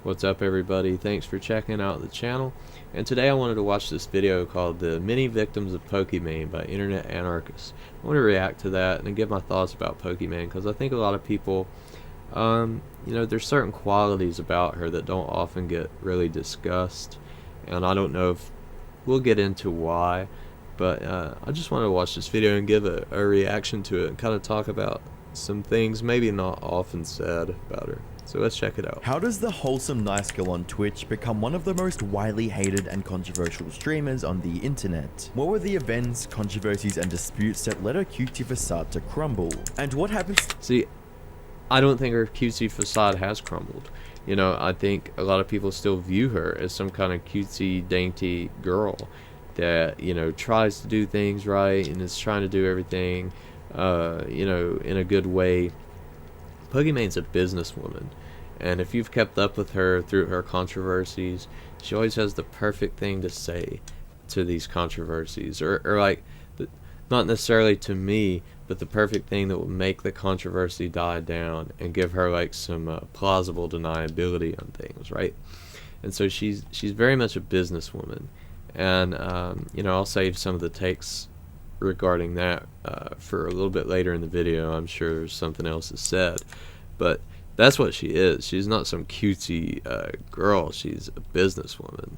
What's up everybody, thanks for checking out the channel, and today I wanted to watch this video called The Many Victims of Pokimane by Internet Anarchists. I want to react to that and give my thoughts about Pokimane because I think a lot of people, there's certain qualities about her that don't often get really discussed, and I don't know if we'll get into why, but I just wanted to watch this video and give a reaction to it and kind of talk about some things maybe not often said about her. So let's check it out. How does the wholesome nice girl on Twitch become one of the most widely hated and controversial streamers on the internet? What were the events, controversies, and disputes that led her cutesy facade to crumble? And what happens? See, I don't think her cutesy facade has crumbled. I think a lot of people still view her as some kind of cutesy, dainty girl that, tries to do things right and is trying to do everything, in a good way. Pokimane's a businesswoman, and if you've kept up with her through her controversies, she always has the perfect thing to say to these controversies, or like, not necessarily to me, but the perfect thing that will make the controversy die down and give her like some plausible deniability on things, right? And so she's very much a businesswoman, and I'll save some of the takes regarding that for a little bit later in the video. I'm sure there's something else to said, but that's what she is. She's not some cutesy girl. She's a businesswoman.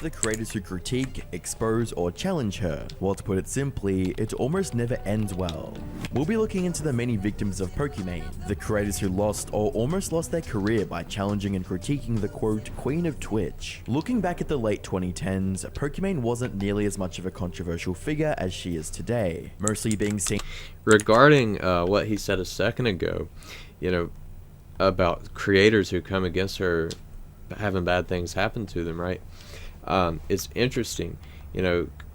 The creators who critique, expose, or challenge her. Well, to put it simply, it almost never ends well. We'll be looking into the many victims of Pokimane, the creators who lost or almost lost their career by challenging and critiquing the quote, Queen of Twitch. Looking back at the late 2010s, Pokimane wasn't nearly as much of a controversial figure as she is today, mostly being seen. Regarding what he said a second ago, about creators who come against her having bad things happen to them, right? It's interesting.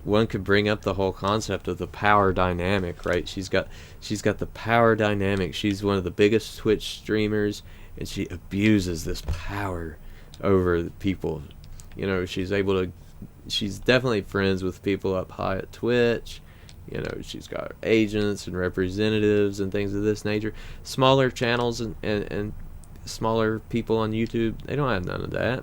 One could bring up the whole concept of the power dynamic, right? She's got the power dynamic. She's one of the biggest Twitch streamers, and she abuses this power over the people. She's definitely friends with people up high at Twitch. She's got agents and representatives and things of this nature. Smaller channels and smaller people on YouTube, they don't have none of that,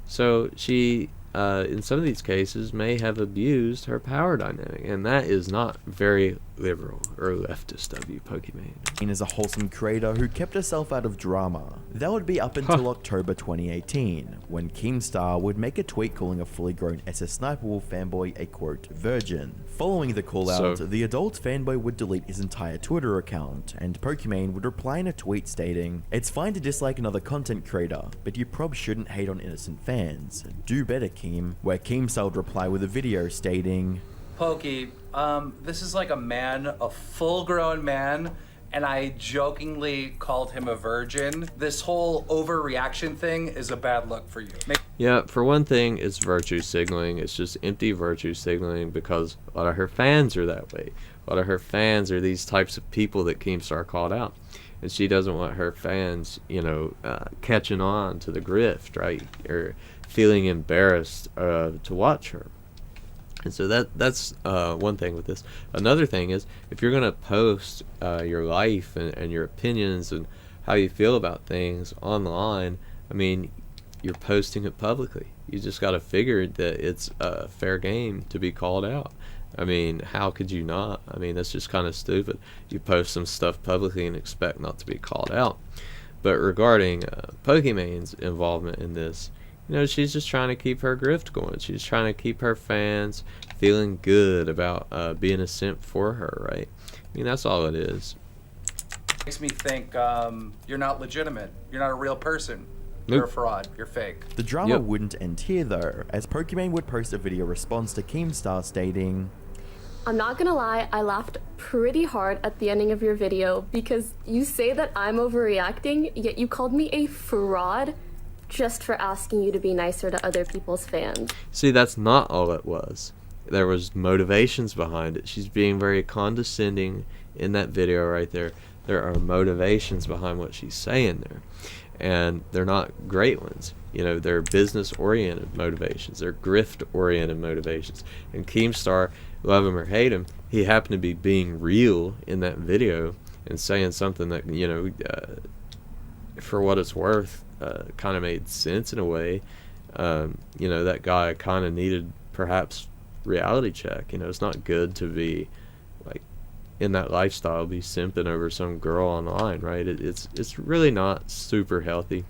So she, in some of these cases, may have abused her power dynamic, and that is not very liberal or leftist of you, Pokimane. As a wholesome creator who kept herself out of drama. That would be up until October 2018, when Keemstar would make a tweet calling a fully grown SS Sniper Wolf fanboy a quote, virgin. Following the call out, the adult fanboy would delete his entire Twitter account, and Pokimane would reply in a tweet stating, "It's fine to dislike another content creator, but you prob shouldn't hate on innocent fans. Do better, Keem," where Keemstar would reply with a video stating, Pokey, this is like a full-grown man, and I jokingly called him a virgin. This whole overreaction thing is a bad look for you. Yeah, for one thing, it's virtue signaling. It's just empty virtue signaling because a lot of her fans are that way. A lot of her fans are these types of people that Keemstar called out. And she doesn't want her fans, catching on to the grift, right? Or feeling embarrassed to watch her. And so that's one thing with this. Another thing is, if you're going to post your life and your opinions and how you feel about things online, you're posting it publicly. You just got to figure that it's a fair game to be called out. How could you not? That's just kind of stupid. You post some stuff publicly and expect not to be called out. But regarding Pokimane's involvement in this, she's just trying to keep her grift going. She's trying to keep her fans feeling good about being a simp for her, right? That's all it is. Makes me think you're not legitimate. You're not a real person. You're a fraud. You're fake. The drama wouldn't end here though, as Pokimane would post a video response to Keemstar stating, "I'm not gonna lie, I laughed pretty hard at the ending of your video because you say that I'm overreacting, yet you called me a fraud just for asking you to be nicer to other people's fans." See, that's not all it was. There was motivations behind it. She's being very condescending in that video right there. There are motivations behind what she's saying there, and they're not great ones. They're business-oriented motivations. They're grift-oriented motivations. And Keemstar, love him or hate him, he happened to be being real in that video and saying something that, for what it's worth, kind of made sense in a way. You know, that guy kind of needed perhaps reality check. You know, it's not good to be like in that lifestyle, be simping over some girl online, right? It's really not super healthy.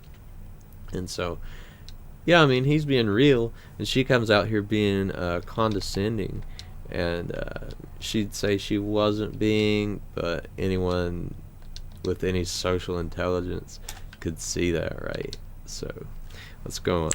And so, yeah, I mean, he's being real, and she comes out here being condescending, and she'd say she wasn't being, but anyone with any social intelligence could see that, right? So let's go on.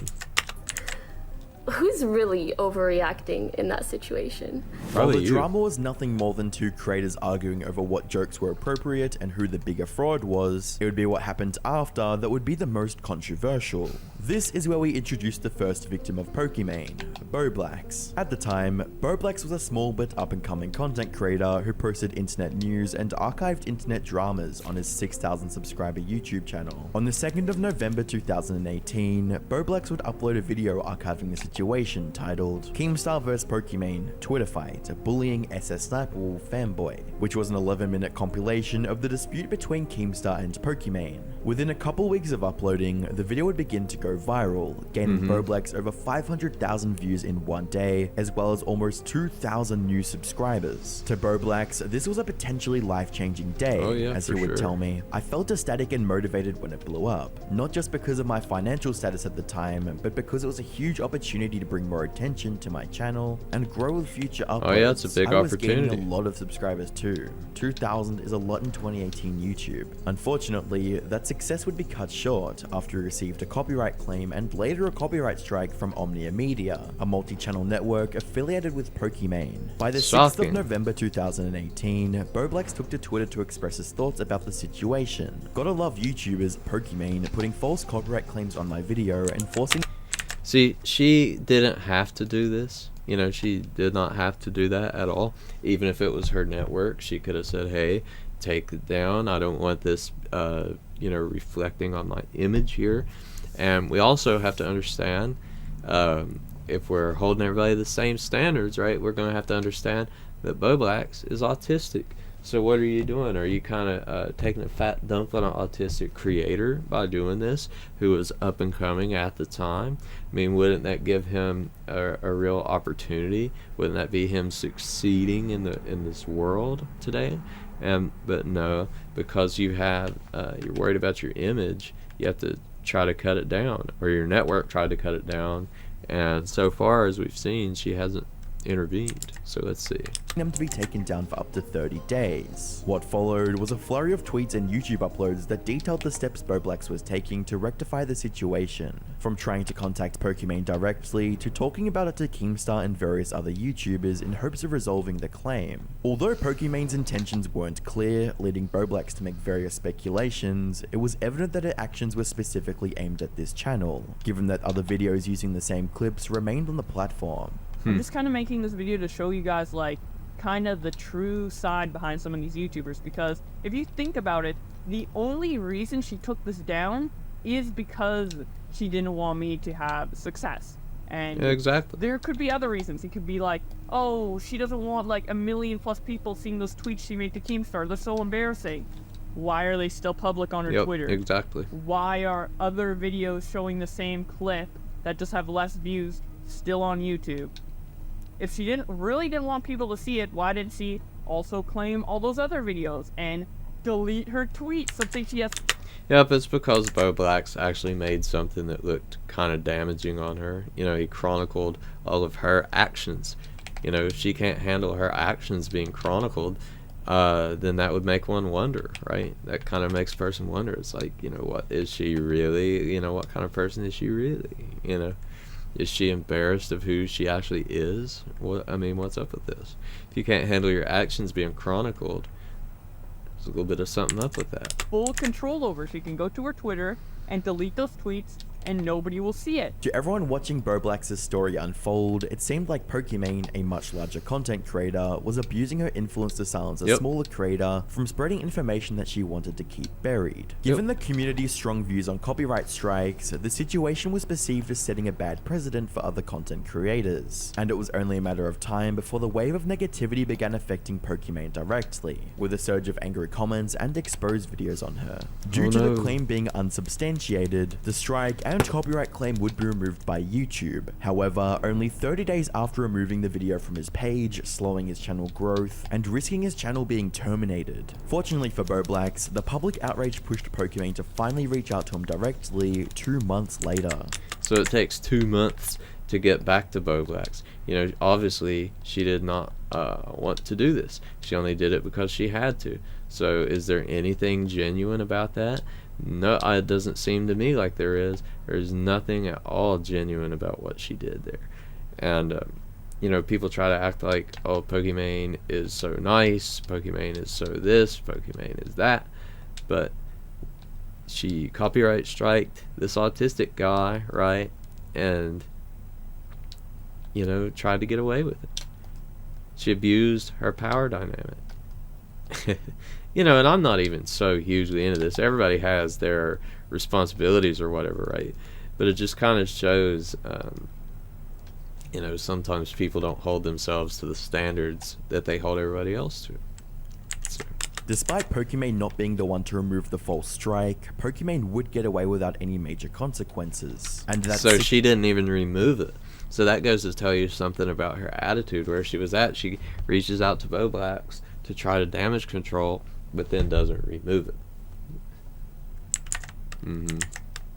Who's really overreacting in that situation? While Probably the you. drama was nothing more than two creators arguing over what jokes were appropriate and who the bigger fraud was, it would be what happened after that would be the most controversial. This is where we introduced the first victim of Pokimane, Boblax. At the time, Boblax was a small but up-and-coming content creator who posted internet news and archived internet dramas on his 6,000 subscriber YouTube channel. On the 2nd of November 2018, Boblax would upload a video archiving the situation titled Keemstar vs Pokimane Twitter Fight, Bullying SS Sniperwolf Fanboy, which was an 11-minute compilation of the dispute between Keemstar and Pokimane. Within a couple weeks of uploading, the video would begin to go viral, gaining Boblax over 500,000 views in one day, as well as almost 2,000 new subscribers. To Boblax, this was a potentially life-changing day, Oh, yeah, as he for would sure. tell me. I felt ecstatic and motivated when it blew up, not just because of my financial status at the time, but because it was a huge opportunity to bring more attention to my channel and grow with future uploads. Oh, yeah, it's a big I was gaining opportunity. a lot of subscribers too. 2,000 is a lot in 2018 YouTube. Unfortunately, that success would be cut short after he received a copyright claim and later a copyright strike from Omnia Media, a multi-channel network affiliated with Pokimane. By the 6th of Shocking. November 2018, Boblax took to Twitter to express his thoughts about the situation. Gotta love YouTubers Pokimane putting false copyright claims on my video and forcing See, she didn't have to do this. You know, she did not have to do that at all. Even if it was her network, she could have said, hey, take it down. I don't want this, you know, reflecting on my image here. And we also have to understand, if we're holding everybody to the same standards, right, we're going to have to understand that Boblax is autistic. So what are you doing? Are you kind of taking a fat dump on an autistic creator by doing this, who was up and coming at the time? I mean, wouldn't that give him a real opportunity? Wouldn't that be him succeeding in this world today? But no, because you have you're worried about your image, you have to try to cut it down, or your network tried to cut it down. And so far as we've seen, she hasn't intervened. So let's see. them to be taken down for up to 30 days. What followed was a flurry of tweets and YouTube uploads that detailed the steps Boblax was taking to rectify the situation, from trying to contact Pokimane directly to talking about it to Keemstar and various other YouTubers in hopes of resolving the claim. Although Pokimane's intentions weren't clear, leading Boblax to make various speculations, it was evident that her actions were specifically aimed at this channel, given that other videos using the same clips remained on the platform. I'm just kind of making this video to show you guys, like, kind of the true side behind some of these YouTubers, because if you think about it, the only reason she took this down is because she didn't want me to have success. And Yeah, exactly. there could be other reasons. It could be like, oh, she doesn't want like 1 million plus people seeing those tweets she made to Keemstar. They're so embarrassing. Why are they still public on her Yep, Twitter? exactly. Why are other videos showing the same clip that just have less views still on YouTube? If she really didn't want people to see it, why didn't she also claim all those other videos and delete her tweets? Something she has. Yep, it's because Boblax actually made something that looked kind of damaging on her. You know, he chronicled all of her actions. You know, if she can't handle her actions being chronicled, then that would make one wonder, right? That kind of makes a person wonder. It's like, you know, what is she really? You know, what kind of person is she really? You know, is she embarrassed of who she actually is? What, I mean, what's up with this? If you can't handle your actions being chronicled, there's a little bit of something up with that. Full control over. She can go to her Twitter and delete those tweets and nobody will see it. To everyone watching Boblax's story unfold, it seemed like Pokimane, a much larger content creator, was abusing her influence to silence a smaller creator from spreading information that she wanted to keep buried. Given the community's strong views on copyright strikes, the situation was perceived as setting a bad precedent for other content creators, and it was only a matter of time before the wave of negativity began affecting Pokimane directly, with a surge of angry comments and exposed videos on her. Due to the claim being unsubstantiated, the strike and copyright claim would be removed by YouTube. However, only 30 days after removing the video from his page, slowing his channel growth, and risking his channel being terminated. Fortunately for Boblax, the public outrage pushed Pokimane to finally reach out to him directly 2 months later. So it takes 2 months to get back to Boblax. You know, obviously she did not want to do this. She only did it because she had to. So is there anything genuine about that? No, it doesn't seem to me like there is. There's nothing at all genuine about what she did there. And you know, people try to act like, oh, Pokimane is so nice, Pokimane is so this, Pokimane is that, but she copyright striked this autistic guy, right? And you know, tried to get away with it. She abused her power dynamic. You know, and I'm not even so hugely into this. Everybody has their responsibilities or whatever, right? But it just kind of shows, you know, sometimes people don't hold themselves to the standards that they hold everybody else to. So. Despite Pokimane not being the one to remove the false strike, Pokimane would get away without any major consequences. And that's so she didn't even remove it. So that goes to tell you something about her attitude, where she was at. She reaches out to Boblax to try to damage control, but then doesn't remove it.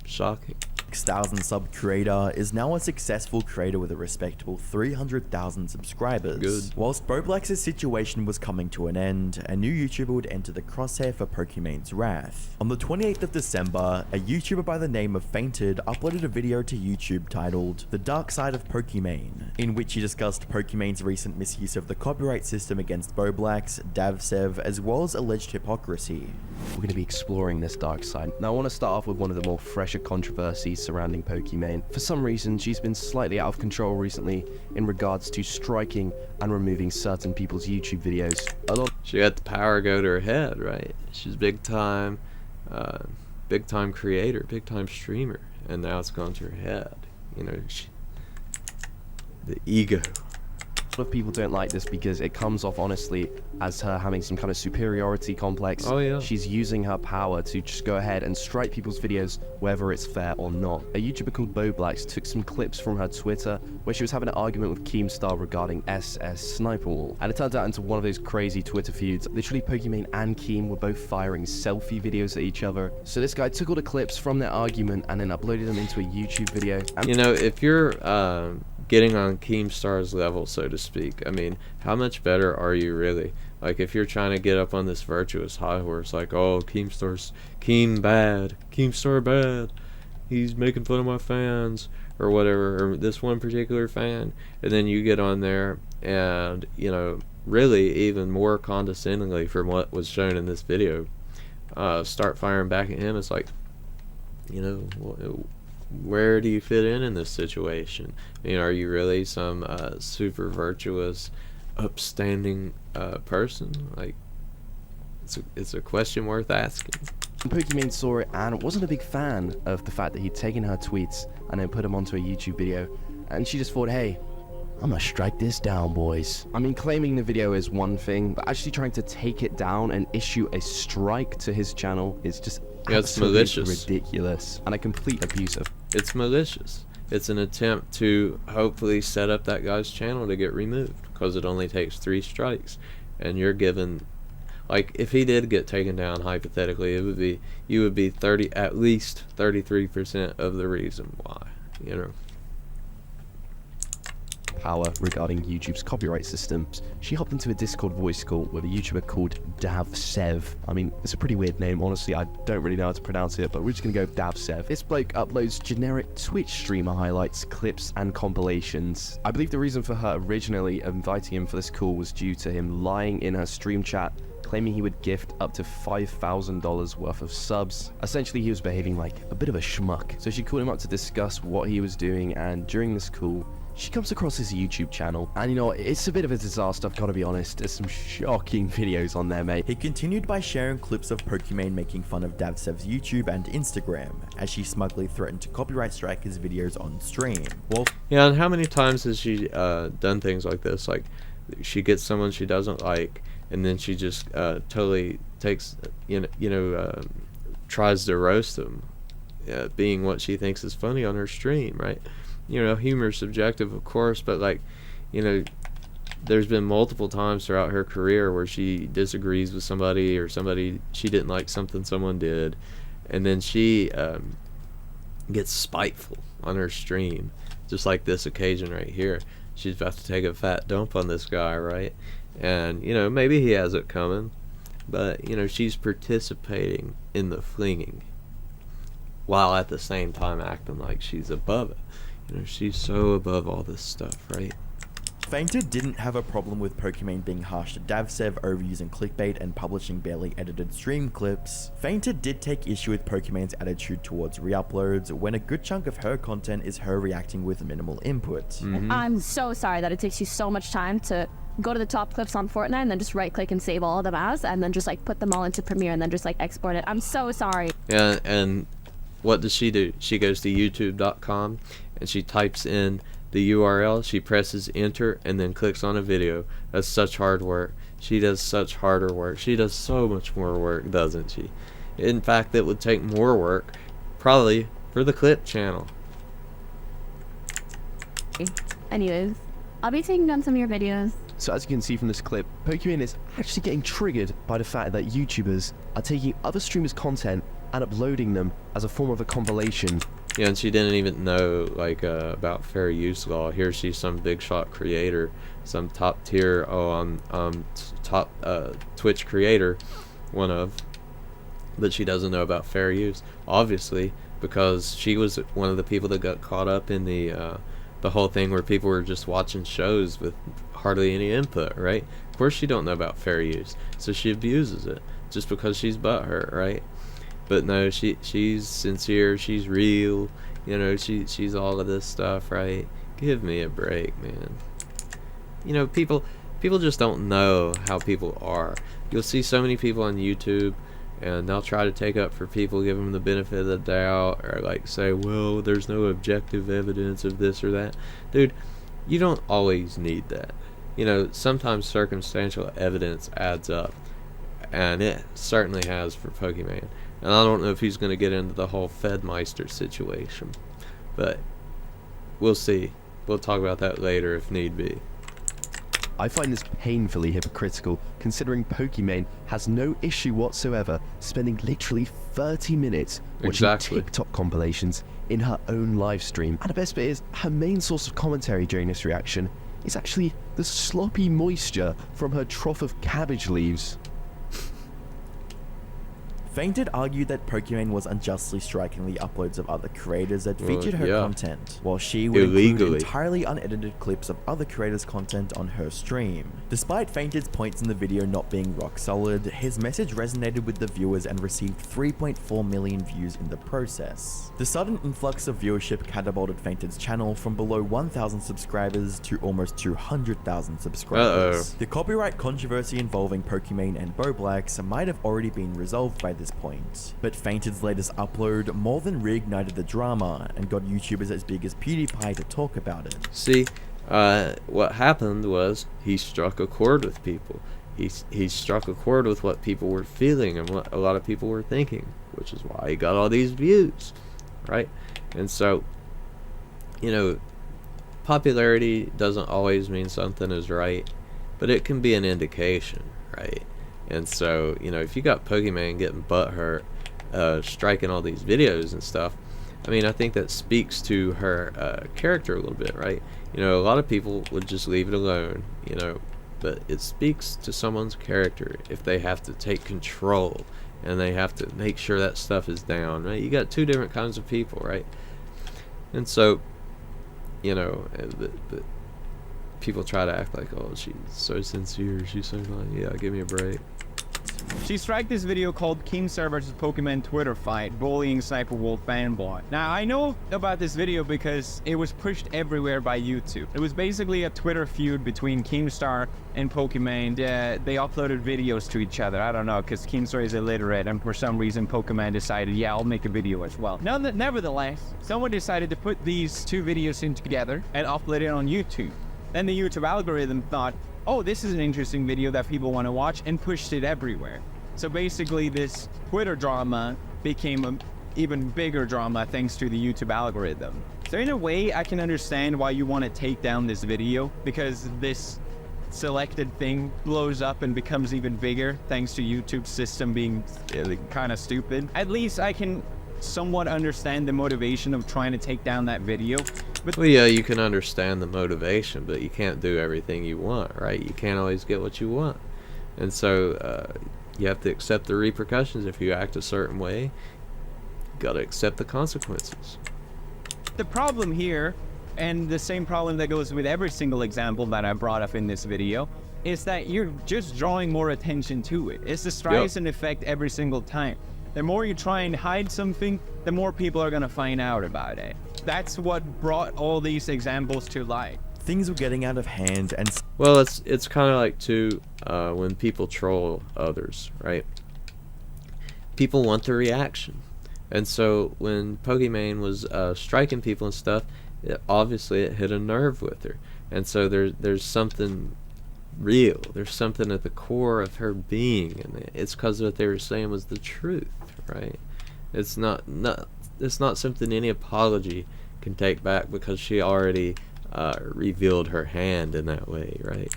Shocking. 6,000 sub creator is now a successful creator with a respectable 300,000 subscribers. Good. Whilst Boblax's situation was coming to an end, a new YouTuber would enter the crosshair for Pokimane's wrath. On the 28th of December, a YouTuber by the name of Fainted uploaded a video to YouTube titled The Dark Side of Pokimane, in which he discussed Pokimane's recent misuse of the copyright system against Boblax, Davsev, as well as alleged hypocrisy. We're going to be exploring this dark side. Now I want to start off with one of the more fresher controversies surrounding Pokimane. For some reason, she's been slightly out of control recently in regards to striking and removing certain people's YouTube videos. She had the power go to her head, right? She's big time creator, big time streamer, and now it's gone to her head. You know, the ego. A lot of people don't like this because it comes off honestly as her having some kind of superiority complex. Oh yeah. She's using her power to just go ahead and strike people's videos whether it's fair or not. A YouTuber called Boblax took some clips from her Twitter where she was having an argument with Keemstar regarding SS Sniper Wall, and it turned out into one of those crazy Twitter feuds. Literally Pokimane and Keem were both firing selfie videos at each other. So this guy took all the clips from their argument and then uploaded them into a YouTube video. And you know, if you're getting on Keemstar's level, so to speak, I mean, how much better are you really? Like, if you're trying to get up on this virtuous high horse, like, oh, Keem bad, he's making fun of my fans, or whatever, or this one particular fan, and then you get on there and, you know, really even more condescendingly from what was shown in this video, start firing back at him. It's like, you know, where do you fit in this situation? I mean, are you really some super virtuous, upstanding person? Like, it's a question worth asking. Pokimane saw it and wasn't a big fan of the fact that he'd taken her tweets and then put them onto a YouTube video, and she just thought, hey, I'm gonna strike this down, boys. I mean, claiming the video is one thing, but actually trying to take it down and issue a strike to his channel is just absolutely ridiculous and a complete abuse of. It's malicious. It's an attempt to hopefully set up that guy's channel to get removed, because it only takes 3 strikes, and you're given, like, if he did get taken down, hypothetically, it would be, you would be at least 33% of the reason why, you know. Power regarding YouTube's copyright systems. She hopped into a Discord voice call with a YouTuber called Davsev. I mean, it's a pretty weird name, honestly. I don't really know how to pronounce it, but we're just gonna go with Davsev. This bloke uploads generic Twitch streamer highlights, clips, and compilations. I believe the reason for her originally inviting him for this call was due to him lying in her stream chat, claiming he would gift up to $5,000 worth of subs. Essentially, he was behaving like a bit of a schmuck. So she called him up to discuss what he was doing, and during this call, she comes across his YouTube channel, and you know, it's a bit of a disaster, I've got to be honest. There's some shocking videos on there, mate. He continued by sharing clips of Pokimane making fun of Davsev's YouTube and Instagram, as she smugly threatened to copyright strike his videos on stream. Well, Yeah, and how many times has she done things like this? Like, she gets someone she doesn't like, and then she just totally takes, tries to roast them, being what she thinks is funny on her stream, right? You know, humor is subjective, of course, but like, you know, there's been multiple times throughout her career where she disagrees with somebody, or somebody, she didn't like something someone did, and then she gets spiteful on her stream, just like this occasion right here. She's about to take a fat dump on this guy, right? And, you know, maybe he has it coming, but, you know, she's participating in the flinging while at the same time acting like she's above it. You know, she's so above all this stuff, right? Fainted didn't have a problem with Pokimane being harsh to Davsev over using clickbait and publishing barely edited stream clips. Fainted did take issue with Pokimane's attitude towards re-uploads, when a good chunk of her content is her reacting with minimal input. I'm so sorry that it takes you so much time to go to the top clips on Fortnite and then just right click and save all of them as, and then just like put them all into Premiere and then just like export it. I'm so sorry. Yeah, and what does she do? She goes to youtube.com and she types in the URL, she presses enter, and then clicks on a video. That's such hard work. She does such harder work. She does so much more work, doesn't she? In fact, it would take more work, probably, for the clip channel. Anyways, I'll be taking down some of your videos. So as you can see from this clip, Pokimane is actually getting triggered by the fact that YouTubers are taking other streamers' content and uploading them as a form of a compilation. Yeah, and she didn't even know like about fair use law. Here she's some big shot creator, some top tier, top Twitch creator, one of, but she doesn't know about fair use, obviously, because she was one of the people that got caught up in the whole thing where people were just watching shows with hardly any input, right? Of course she don't know about fair use, so she abuses it just because she's butthurt, right? But no, she's sincere, she's real, you know, she's all of this stuff, right? Give me a break, man. You know, people just don't know how people are. You'll see so many people on YouTube, and they'll try to take up for people, give them the benefit of the doubt, or like say, well, there's no objective evidence of this or that. Dude, you don't always need that. You know, sometimes circumstantial evidence adds up, and it certainly has for Pokimane. And I don't know if he's going to get into the whole Fedmeister situation, but we'll see. We'll talk about that later if need be. I find this painfully hypocritical, considering Pokimane has no issue whatsoever spending literally 30 minutes watching TikTok compilations in her own live stream. And the best bit is, her main source of commentary during this reaction is actually the sloppy moisture from her trough of cabbage leaves. Fainted argued that Pokimane was unjustly striking the uploads of other creators that featured her content, while she would include entirely unedited clips of other creators' content on her stream. Despite Fainted's points in the video not being rock solid, his message resonated with the viewers and received 3.4 million views in the process. The sudden influx of viewership catapulted Fainted's channel from below 1,000 subscribers to almost 200,000 subscribers. The copyright controversy involving Pokimane and Boblax might have already been resolved by this point, but Fainted's latest upload more than reignited the drama and got YouTubers as big as PewDiePie to talk about it. See, what happened was he struck a chord with people. He struck a chord with what people were feeling and what a lot of people were thinking, which is why he got all these views, right? And so, you know, popularity doesn't always mean something is right, but it can be an indication, right? And so, you know, if you got Pokimane getting butthurt, striking all these videos and stuff, I mean, I think that speaks to her character a little bit, right? You know, a lot of people would just leave it alone, you know, but it speaks to someone's character if they have to take control and they have to make sure that stuff is down, right? You got two different kinds of people, right? And so, you know, but people try to act like, oh, she's so sincere, she's so like, yeah, give me a break. She striked this video called Keemstar vs Pokimane Twitter fight, bullying Sniper Wolf fanboy. Now, I know about this video because it was pushed everywhere by YouTube. It was basically a Twitter feud between Keemstar and Pokimane. They uploaded videos to each other. I don't know, because Keemstar is illiterate, and for some reason Pokimane decided, yeah, I'll make a video as well. Nevertheless, someone decided to put these two videos in together and upload it on YouTube. Then the YouTube algorithm thought, oh, this is an interesting video that people want to watch, and pushed it everywhere. So basically this Twitter drama became an even bigger drama thanks to the YouTube algorithm. So in a way, I can understand why you want to take down this video, because this selected thing blows up and becomes even bigger thanks to YouTube's system being kind of stupid. At least I can somewhat understand the motivation of trying to take down that video. But Well, yeah, you can understand the motivation, but you can't do everything you want, right? You can't always get what you want. And so you have to accept the repercussions. If you act a certain way, you gotta accept the consequences. the problem here, and the same problem that goes with every single example that I brought up in this video, is that you're just drawing more attention to it. It's the Streisand effect every single time. The more you try and hide something, the more people are gonna find out about it. That's what brought all these examples to light. Things were getting out of hand, and Well, it's kind of like too when people troll others, right? People want the reaction, and so when Pokimane was striking people and stuff, obviously it hit a nerve with her, and so there's something real. There's something at the core of her being, and it's because what they were saying was the truth, right? It's not something any apology can take back, because she already revealed her hand in that way, right?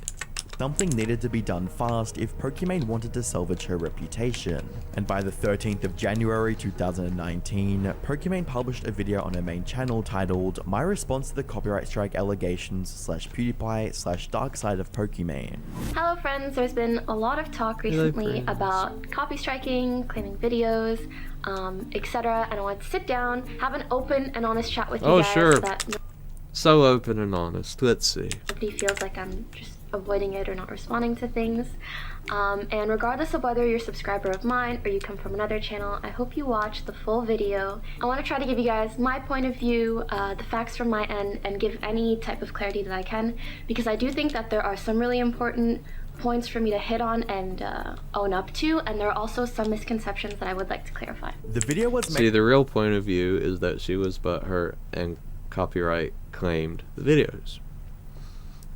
something needed to be done fast if Pokimane wanted to salvage her reputation. And by the 13th of January 2019, Pokimane published a video on her main channel titled My Response to the Copyright Strike Allegations / Dark Side of Pokimane. Hello friends, there's been a lot of talk recently about copy striking, claiming videos, etc. And I wanted to sit down, have an open and honest chat with you guys. Sure. That So open and honest. Let's see. nobody feels like I'm just avoiding it or not responding to things. And regardless of whether you're a subscriber of mine or you come from another channel, I hope you watch the full video. I want to try to give you guys my point of view, the facts from my end, and give any type of clarity that I can, because I do think that there are some really important points for me to hit on and own up to, and there are also some misconceptions that I would like to clarify. The video was See, made. the real point of view is that she was butthurt and copyright claimed the videos.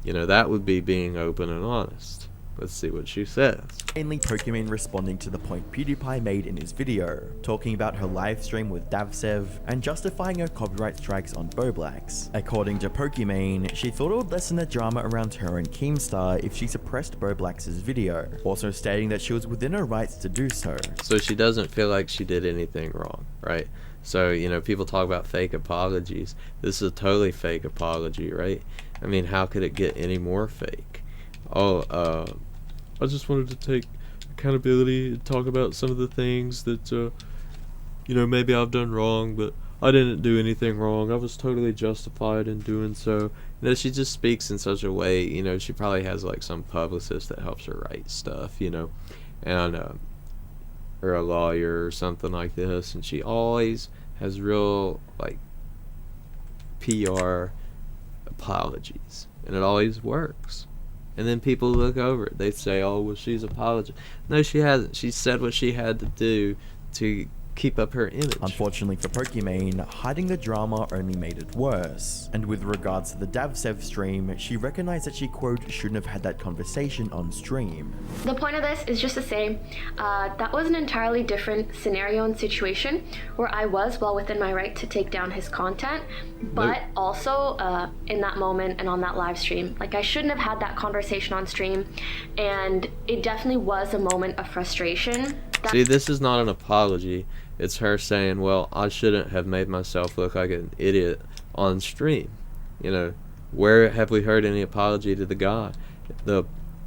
You know, that would be being open and honest. Let's see what she says. Mainly Pokimane responding to the point PewDiePie made in his video, talking about her live stream with Davsev and justifying her copyright strikes on Boblax. According to Pokimane, she thought it would lessen the drama around her and Keemstar if she suppressed Boblax's video, also stating that she was within her rights to do so. So she doesn't feel like she did anything wrong, right? So, you know, people talk about fake apologies. This is a totally fake apology, right? I mean, how could it get any more fake? Oh, I just wanted to take accountability and talk about some of the things that, you know, maybe I've done wrong, but I didn't do anything wrong. I was totally justified in doing so. You know, she just speaks in such a way, you know, she probably has like some publicist that helps her write stuff, you know, and, or a lawyer or something like this, and she always has real, like, PR apologies, and it always works. And then people look over it, they say, oh, well, she's apologized. No, she hasn't. She said what she had to do to keep up her image. Unfortunately for Pokimane, hiding the drama only made it worse. And with regards to the Davsev stream, she recognized that she, quote, shouldn't have had that conversation on stream. The point of this is just to say that was an entirely different scenario and situation where I was well within my right to take down his content, but also in that moment and on that live stream, like I shouldn't have had that conversation on stream, and it definitely was a moment of frustration. See, this is not an apology. It's her saying, well, I shouldn't have made myself look like an idiot on stream. You know, where have we heard any apology to the guy?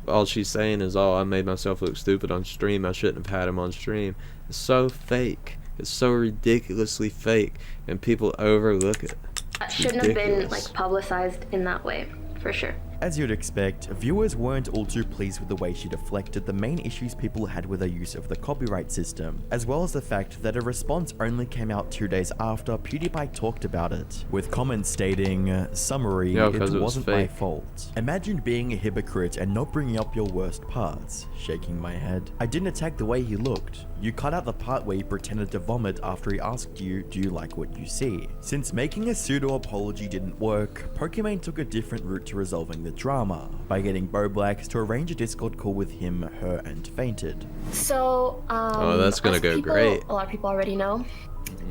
All she's saying is, oh, I made myself look stupid on stream. I shouldn't have had him on stream. It's so fake. It's so ridiculously fake, and people overlook it. That shouldn't have been like publicized in that way, for sure. As you'd expect, viewers weren't all too pleased with the way she deflected the main issues people had with her use of the copyright system, as well as the fact that a response only came out 2 days after PewDiePie talked about it, with comments stating, summary, Yeah, it 'cause it was wasn't my fake. fault. Imagine being a hypocrite and not bringing up your worst parts. Shaking my head. I didn't attack the way he looked. You cut out the part where he pretended to vomit after he asked you, do you like what you see? Since making a pseudo-apology didn't work, Pokimane took a different route to resolving the drama, by getting Boblax to arrange a Discord call with him, her, and Fainted. So, Oh, that's gonna as go people- great. A lot of people already know.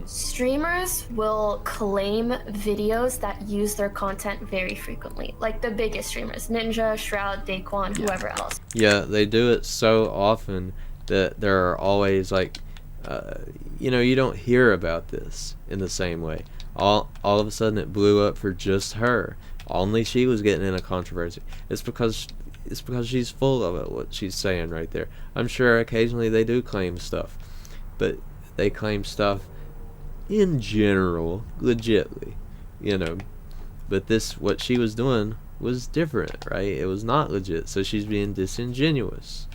Streamers will claim videos that use their content very frequently. Like the biggest streamers, Ninja, Shroud, Daquan, whoever else. Yeah, they do it so often that there are always like, you don't hear about this in the same way. All of a sudden it blew up for just her. Only she was getting in a controversy. It's because she's full of it, what she's saying right there. I'm sure occasionally they do claim stuff, but they claim stuff in general, legitly, But what she was doing was different, right? It was not legit, so she's being disingenuous.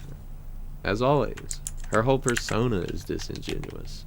As always. Her whole persona is disingenuous.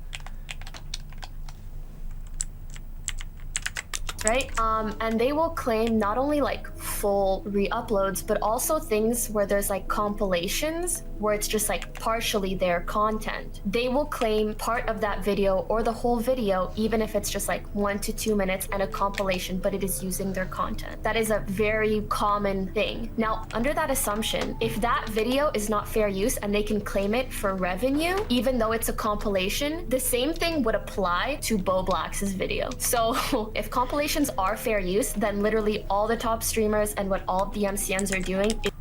Right? And they will claim not only like full re-uploads, but also things where there's like compilations where it's just like partially their content. They will claim part of that video or the whole video, even if it's just like 1 to 2 minutes and a compilation, but it is using their content. That is a very common thing. Now, under that assumption, if that video is not fair use and they can claim it for revenue, even though it's a compilation, the same thing would apply to Boblax's video. So if compilations are fair use, then literally all the top streamers and what all the MCNs are doing is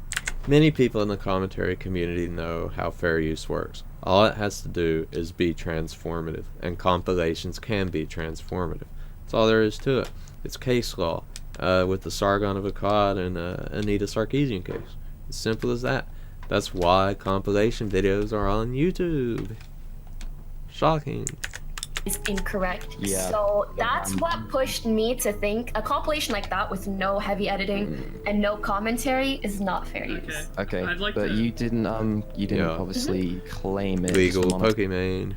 Many people in the commentary community know how fair use works. All it has to do is be transformative, and compilations can be transformative. That's all there is to it. It's case law, with the Sargon of Akkad and Anita Sarkeesian case. As simple as that. That's why compilation videos are on YouTube. Shocking. incorrect. Yeah. So that's what pushed me to think a compilation like that with no heavy editing and no commentary is not fair use. Okay, I'd like but to- you didn't Yeah. obviously claim it. Legal Someone- Pokimane.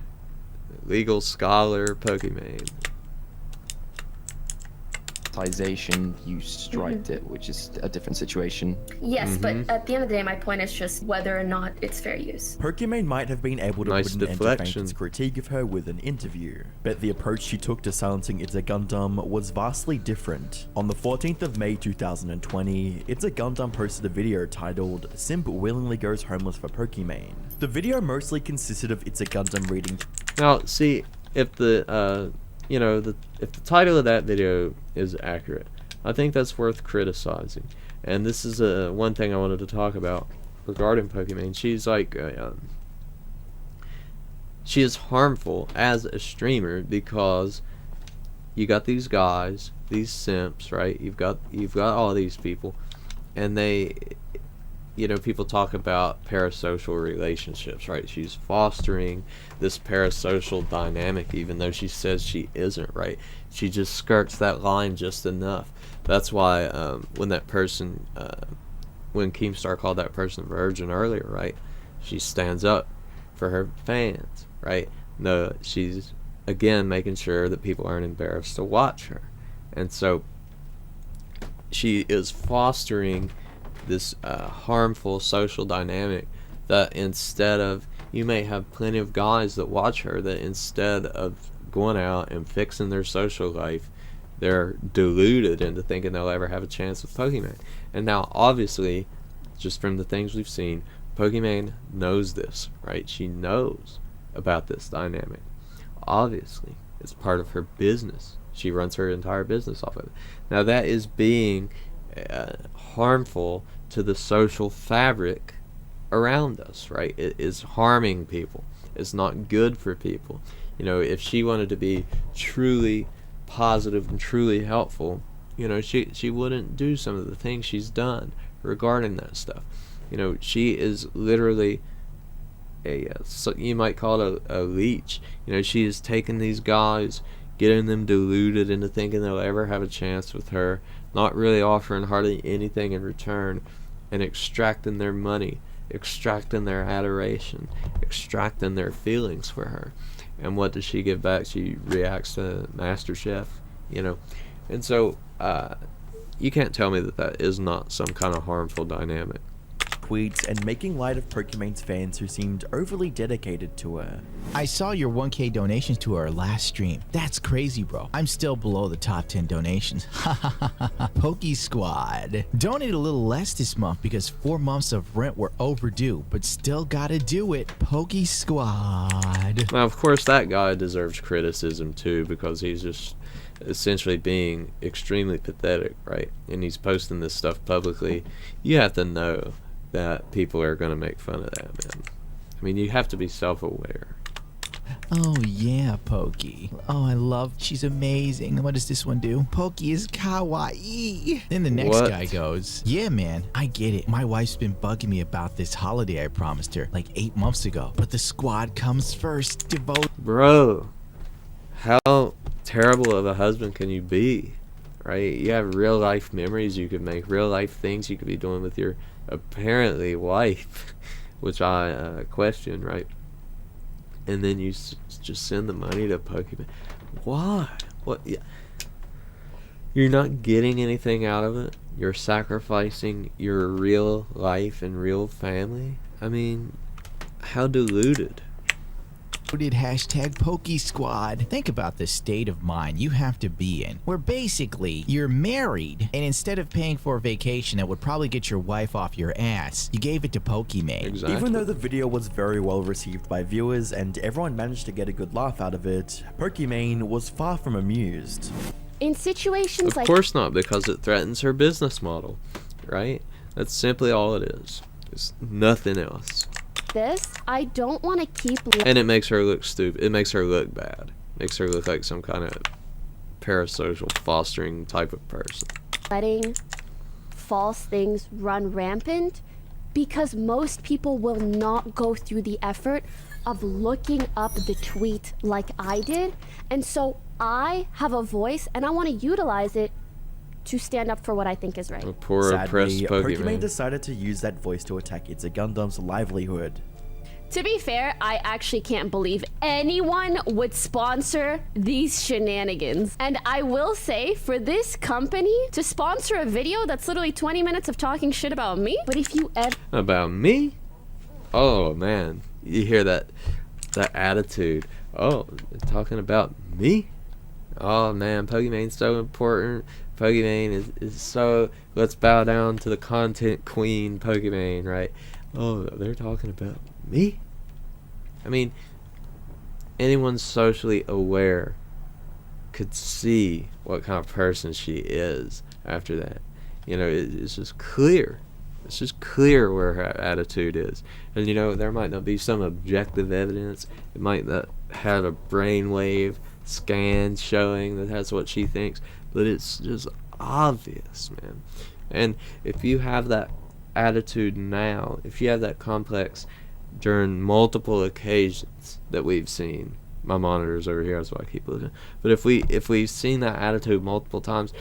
Legal scholar Pokimane. monetization, you striped it, which is a different situation. Yes, but at the end of the day, my point is just whether or not it's fair use. Pokimane might have been able to Nice put an end to deflection. Fainted's critique of her with an interview, but the approach she took to silencing It's a Gundam was vastly different. On the 14th of May 2020, It's a Gundam posted a video titled "Simp Willingly Goes Homeless for Pokimane." The video mostly consisted of It's a Gundam reading Now, see, if the if the title of that video is accurate, I think that's worth criticizing. And this is one thing I wanted to talk about regarding Pokimane. She's like, she is harmful as a streamer because you got these guys, these simps, right? You've got all these people, and they, people talk about parasocial relationships, right? She's fostering this parasocial dynamic, even though she says she isn't, right? She just skirts that line just enough. That's why when that person, when Keemstar called that person a virgin earlier, right? She stands up for her fans, right? No, she's again making sure that people aren't embarrassed to watch her, and so she is fostering this harmful social dynamic that instead of, you may have plenty of guys that watch her that instead of going out and fixing their social life, they're deluded into thinking they'll ever have a chance with Pokimane. And now obviously, just from the things we've seen, Pokimane knows this, right? She knows about this dynamic. Obviously, it's part of her business. She runs her entire business off of it. Now that is being harmful to the social fabric around us, right? It is harming people. It's not good for people. If she wanted to be truly positive and truly helpful, she wouldn't do some of the things she's done regarding that stuff. She is literally you might call it a leech. She has taken these guys, getting them deluded into thinking they'll ever have a chance with her, not really offering hardly anything in return, and extracting their money, extracting their adoration, extracting their feelings for her. And what does she give back? She reacts to MasterChef, you know. And so you can't tell me that that is not some kind of harmful dynamic. Tweets and making light of Pokimane's fans who seemed overly dedicated to her. I saw your 1K donations to our last stream. That's crazy, bro. I'm still below the top 10 donations. Poki Squad. Donated a little less this month because 4 months of rent were overdue, but still gotta do it. Poki Squad. Now, of course, that guy deserves criticism too, because he's just essentially being extremely pathetic, right? And he's posting this stuff publicly. You have to know that people are going to make fun of that, man. I mean, you have to be self-aware. Oh yeah, Poki. Oh, I love, she's amazing. What does this one do? Poki is kawaii. Then the next What? guy goes, yeah, man, I get it. My wife's been bugging me about this holiday I promised her like 8 months ago. But the squad comes first. Devote. Bro, how terrible of a husband can you be, right? You have real life memories you could make, real life things you could be doing with your apparently wife, which I question, right? And then you just send the money to Pokimane. Why? What? Yeah. You're not getting anything out of it. You're sacrificing your real life and real family. I mean, how deluded. Hashtag Poki Squad. Think about the state of mind you have to be in, where basically you're married, and instead of paying for a vacation that would probably get your wife off your ass, you gave it to Pokimane. Exactly. Even though the video was very well received by viewers and everyone managed to get a good laugh out of it, Pokimane was far from amused. In situations Of like course not, because it threatens her business model, right? That's simply all it is. It's nothing else. this, I don't want to keep And it makes her look stupid. It makes her look bad. Makes her look like some kind of parasocial fostering type of person. letting false things run rampant because most people will not go through the effort of looking up the tweet like I did. And so I have a voice and I want to utilize it to stand up for what I think is right. A poor oppressed Sadly, Pokimane Pokimane. decided to use that voice to attack It's a Gundam's livelihood. To be fair, I actually can't believe anyone would sponsor these shenanigans. And I will say, for this company to sponsor a video that's literally 20 minutes of talking shit about me, but if you ever... About me? Oh man, you hear that attitude? Oh, they're talking about me? Oh man, Pokimane's so important. Pokimane is so. Let's bow down to the content queen, Pokimane, right? Oh, they're talking about me? I mean, anyone socially aware could see what kind of person she is after that. You know, it's just clear. It's just clear where her attitude is. And you know, there might not be some objective evidence. It might not have a brainwave scan showing that that's what she thinks. But it's just obvious, man. And if you have that attitude now, if you have that complex during multiple occasions that we've seen, my monitor's over here, that's why I keep looking. But if we've seen that attitude multiple times,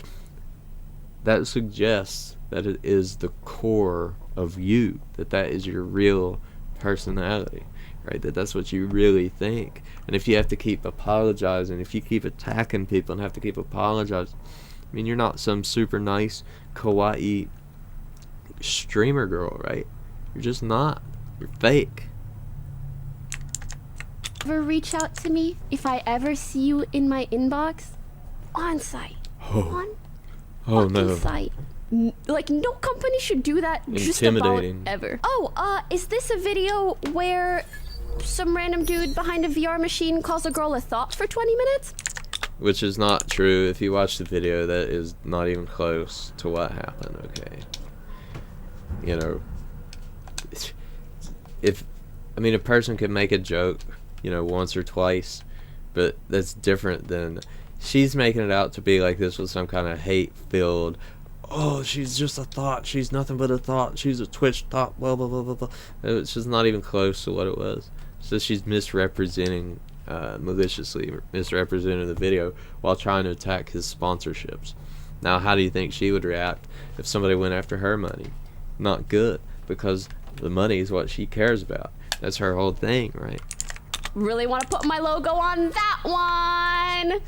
that suggests that it is the core of you, that is your real personality, right? That's what you really think. And if you have to keep apologizing, if you keep attacking people and have to keep apologizing, I mean, you're not some super nice kawaii streamer girl, right? You're just not. You're fake. ever reach out to me, if I ever see you in my inbox, on site. On Oh fucking no. site. Like, no company should do that just about Intimidating. ever. Oh, is this a video where some random dude behind a VR machine calls a girl a thought for 20 minutes? Which is not true. If you watch the video, that is not even close to what happened, okay? You know, a person could make a joke, you know, once or twice, but that's different than she's making it out to be like this was some kind of hate-filled, oh, she's just a thought, she's nothing but a thought, she's a Twitch thought, blah, blah, blah, blah, blah. It's just not even close to what it was. So she's misrepresenting maliciously misrepresented the video while trying to attack his sponsorships. Now, how do you think she would react if somebody went after her money? Not good, because the money is what she cares about. That's her whole thing, right? Really want to put my logo on that one.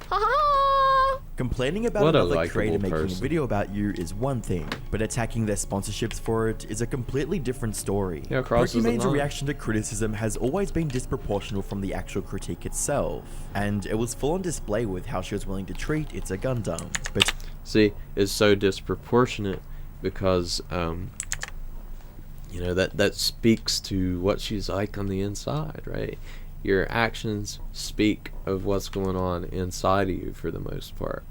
Ha-ha. Complaining about What a another likable creator making a person. video about you is one thing, but attacking their sponsorships for it is a completely different story. Yeah, crosses the Pokimane's line. reaction to criticism has always been disproportional from the actual critique itself, and it was full on display with how she was willing to treat It's a Gundam. But See, it's so disproportionate because, you know, that speaks to what she's like on the inside, right? Your actions speak of what's going on inside of you for the most part.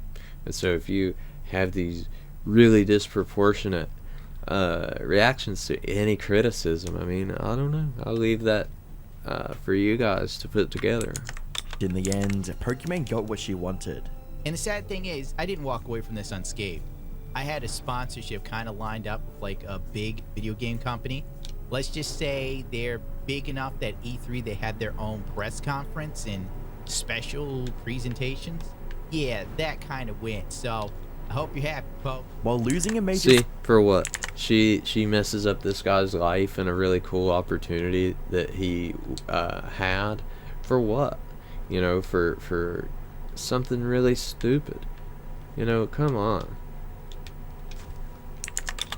And so if you have these really disproportionate reactions to any criticism, I mean, I don't know. I'll leave that for you guys to put together. in the end, Pokimane got what she wanted. And the sad thing is, I didn't walk away from this unscathed. I had a sponsorship kind of lined up with like a big video game company. Let's just say they're big enough that E3 they had their own press conference and special presentations. Yeah, that kind of went. So I hope you're happy, Poke. While losing a major See, for what? She messes up this guy's life and a really cool opportunity that he had. For what? You know, for something really stupid. You know, come on.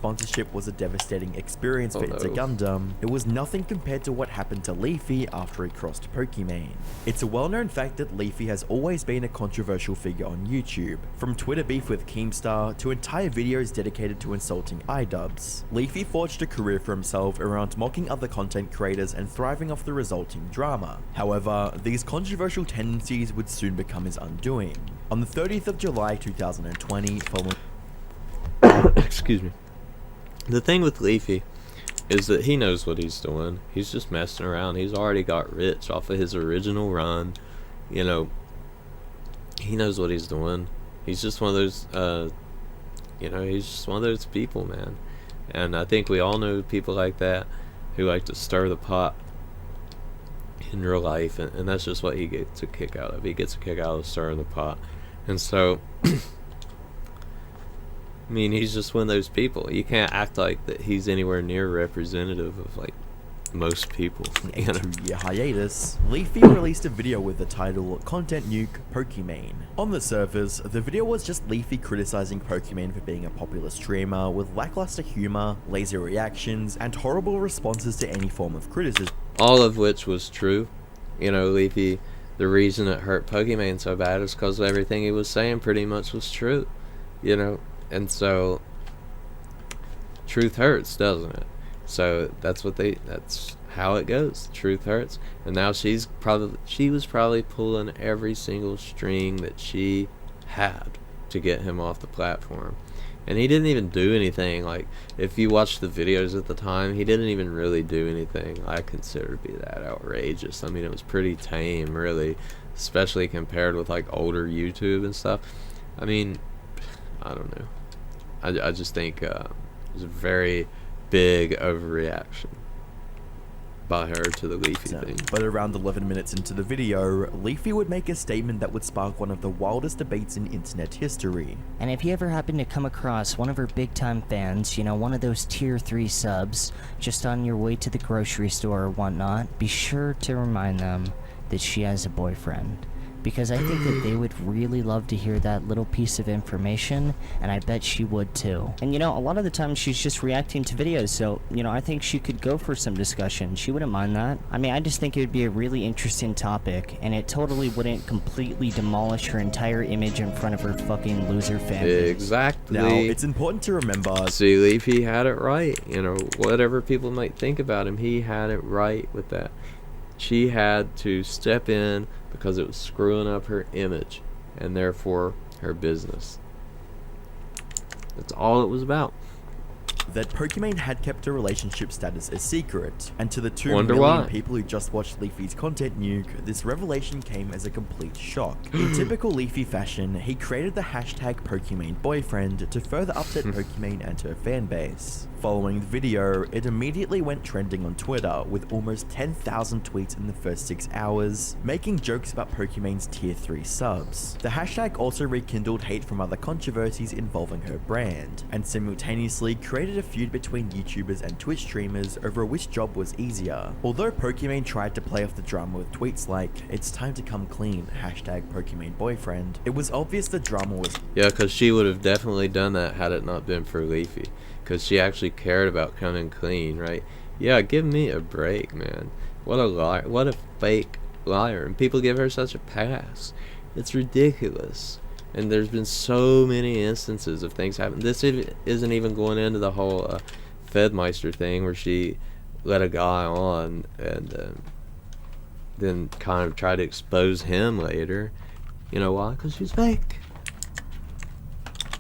sponsorship was a devastating experience for It's a no. Gundam, it was nothing compared to what happened to Leafy after he crossed Pokimane. It's a well-known fact that Leafy has always been a controversial figure on YouTube, from Twitter beef with Keemstar to entire videos dedicated to insulting iDubbbz. Leafy forged a career for himself around mocking other content creators and thriving off the resulting drama. However, these controversial tendencies would soon become his undoing. On the 30th of July 2020, following Excuse me. The thing with Leafy is that he knows what he's doing. He's just messing around. He's already got rich off of his original run. You know, he knows what he's doing. He's just one of those, he's just one of those people, man. And I think we all know people like that who like to stir the pot in real life, and that's just what he gets a kick out of. He gets a kick out of stirring the pot. And so I mean, he's just one of those people. You can't act like that he's anywhere near representative of, like, most people. a You know? 2-year hiatus, Leafy released a video with the title Content Nuke Pokimane. On the surface, the video was just Leafy criticizing Pokimane for being a popular streamer with lackluster humor, lazy reactions, and horrible responses to any form of criticism. All of which was true. You know, Leafy, the reason it hurt Pokimane so bad is because everything he was saying pretty much was true. You know? And so, truth hurts, doesn't it? So that's how it goes. Truth hurts. And now she was probably pulling every single string that she had to get him off the platform. And he didn't even do anything. Like, if you watch the videos at the time, he didn't even really do anything I consider to be that outrageous. I mean, it was pretty tame, really, especially compared with, like, older YouTube and stuff. I mean, I don't know. I just think it was a very big overreaction by her to the Leafy thing. But around 11 minutes into the video, Leafy would make a statement that would spark one of the wildest debates in internet history. And if you ever happen to come across one of her big time fans, you know, one of those tier 3 subs, just on your way to the grocery store or whatnot, be sure to remind them that she has a boyfriend. Because I think that they would really love to hear that little piece of information, and I bet she would too. And you know, a lot of the time she's just reacting to videos, so, you know, I think she could go for some discussion. She wouldn't mind that. I mean, I just think it would be a really interesting topic, and it totally wouldn't completely demolish her entire image in front of her fucking loser fan base. Exactly. Now, it's important to remember... See, Leafy had it right. You know, whatever people might think about him, he had it right with that. She had to step in because it was screwing up her image and therefore her business. That's all it was about. that Pokimane had kept her relationship status a secret, and to the 2 Wonder million why. people who just watched Leafy's content nuke, this revelation came as a complete shock. In typical Leafy fashion, he created the hashtag Pokimane Boyfriend to further upset Pokimane and her fanbase. Following the video, it immediately went trending on Twitter with almost 10,000 tweets in the first 6 hours, making jokes about Pokimane's tier 3 subs. The hashtag also rekindled hate from other controversies involving her brand, and simultaneously created a feud between YouTubers and Twitch streamers over which job was easier. Although Pokimane tried to play off the drama with tweets like, "It's time to come clean, hashtag Pokimane boyfriend," it was obvious the drama was— Yeah, because she would have definitely done that had it not been for Leafy. Because she actually cared about coming clean, right? Yeah, give me a break, man. What a liar. What a fake liar. And people give her such a pass. It's ridiculous. And there's been so many instances of things happen. This isn't even going into the whole Fedmeister thing where she let a guy on and then kind of tried to expose him later. You know why? Because she's fake.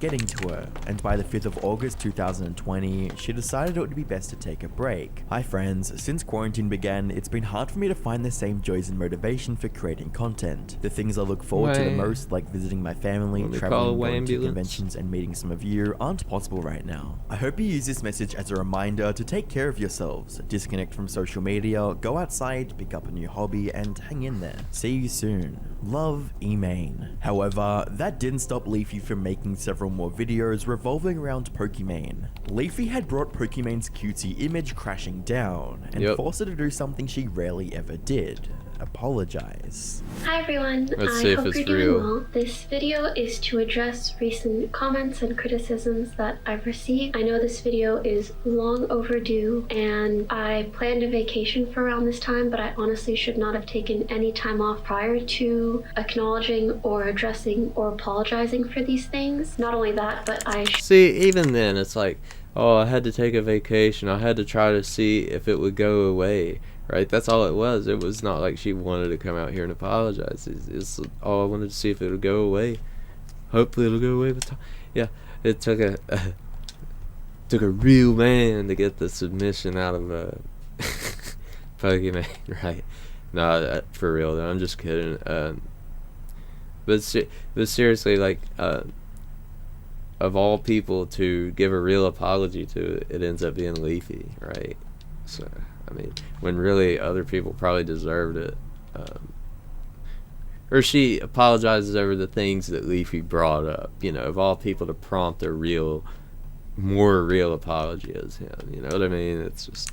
getting to her, and by the 5th of August 2020, she decided it would be best to take a break. Hi friends, since quarantine began, it's been hard for me to find the same joys and motivation for creating content. The things I look forward to the most, like visiting my family, traveling, going to conventions, and meeting some of you, aren't possible right now. I hope you use this message as a reminder to take care of yourselves, disconnect from social media, go outside, pick up a new hobby, and hang in there. See you soon. Love, Emane. However, that didn't stop Leafy from making several more videos revolving around Pokimane. Leafy had brought Pokimane's cutesy image crashing down, and forced her to do something she rarely ever did. Apologize. Hi everyone, I hope you're doing well. This video is to address recent comments and criticisms that I've received. I know this video is long overdue and I planned a vacation for around this time, but I honestly should not have taken any time off prior to acknowledging or addressing or apologizing for these things. Not only that, but see, even then it's like, oh, I had to take a vacation. I had to try to see if it would go away. Right, that's all it was. It was not like she wanted to come out here and apologize. It's all I wanted to see if it would go away. Hopefully it'll go away with time. Yeah, it took a real man to get the submission out of Pokimane, right? No, for real though. I'm just kidding. But seriously, like, of all people to give a real apology to, it ends up being Leafy, right? So. I mean, when really other people probably deserved it. Or she apologizes over the things that Leafy brought up. You know, of all people to prompt a more real apology as him. You know what I mean? It's just...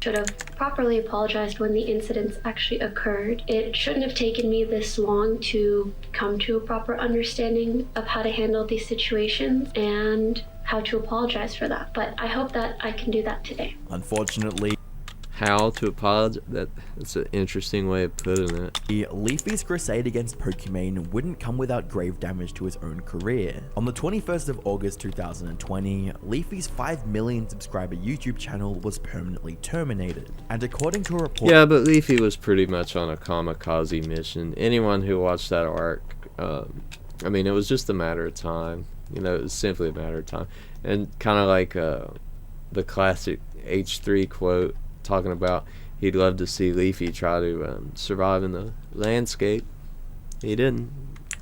should have properly apologized when the incidents actually occurred. It shouldn't have taken me this long to come to a proper understanding of how to handle these situations and how to apologize for that. But I hope that I can do that today. Unfortunately, how to apologize? That's an interesting way of putting it. Leafy's crusade against Pokimane wouldn't come without grave damage to his own career. On the 21st of August 2020, Leafy's 5 million subscriber YouTube channel was permanently terminated. And according to a report... Yeah, but Leafy was pretty much on a kamikaze mission. Anyone who watched that arc, I mean, it was just a matter of time. You know, it was simply a matter of time. And kind of like the classic H3 quote, talking about he'd love to see Leafy try to survive in the landscape. He didn't.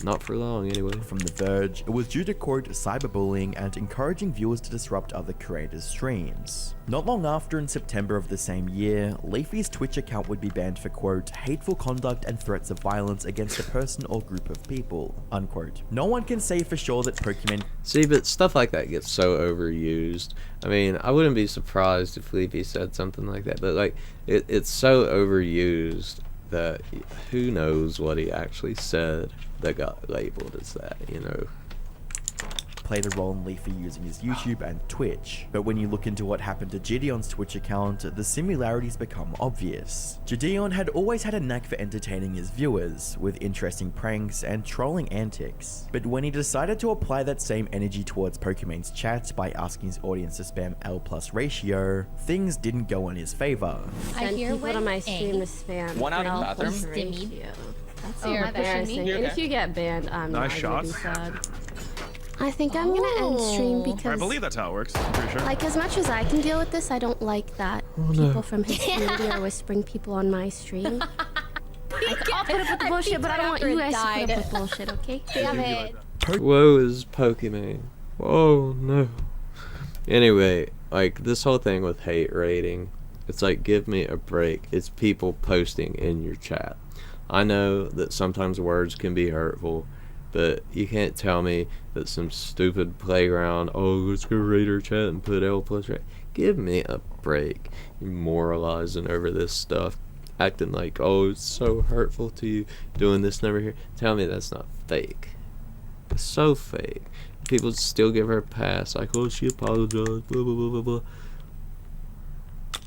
Not for long, anyway. From The Verge, it was due to, quote, cyberbullying and encouraging viewers to disrupt other creators' streams. Not long after, in September of the same year, Leafy's Twitch account would be banned for, quote, hateful conduct and threats of violence against a person or group of people, unquote. No one can say for sure that Pokimane... See, but stuff like that gets so overused. I mean, I wouldn't be surprised if Leafy said something like that, but, like, it's so overused that who knows what he actually said that got labeled as that, you know. Played a role in Leafy using his YouTube and Twitch. But when you look into what happened to Gideon's Twitch account, the similarities become obvious. Gideon had always had a knack for entertaining his viewers, with interesting pranks and trolling antics. But when he decided to apply that same energy towards Pokimane's chat by asking his audience to spam L+ ratio, things didn't go in his favor. I hear people on my stream to spam one out of the bathroom. ratio. That's embarrassing. And if you get banned, I'm not gonna be sad. I think I'm gonna end stream because I believe that's how it works. I'm pretty sure. Like, as much as I can deal with this, I don't like that people from his community are whispering people on my stream. Like, I'll put up with the bullshit, but I don't want you guys to put up with bullshit, okay? Damn it. Woe is Pokimane. Oh no. Anyway, Like, this whole thing with hate rating, it's like, give me a break. It's people posting in your chat. I know that sometimes words can be hurtful, but you can't tell me that some stupid playground, oh, let's go raid our chat and put L plus right. Give me a break. You're moralizing over this stuff, acting like, oh, it's so hurtful to you, doing this and over here. Tell me that's not fake. It's so fake. People still give her a pass, like, oh, she apologized, blah, blah, blah, blah, blah.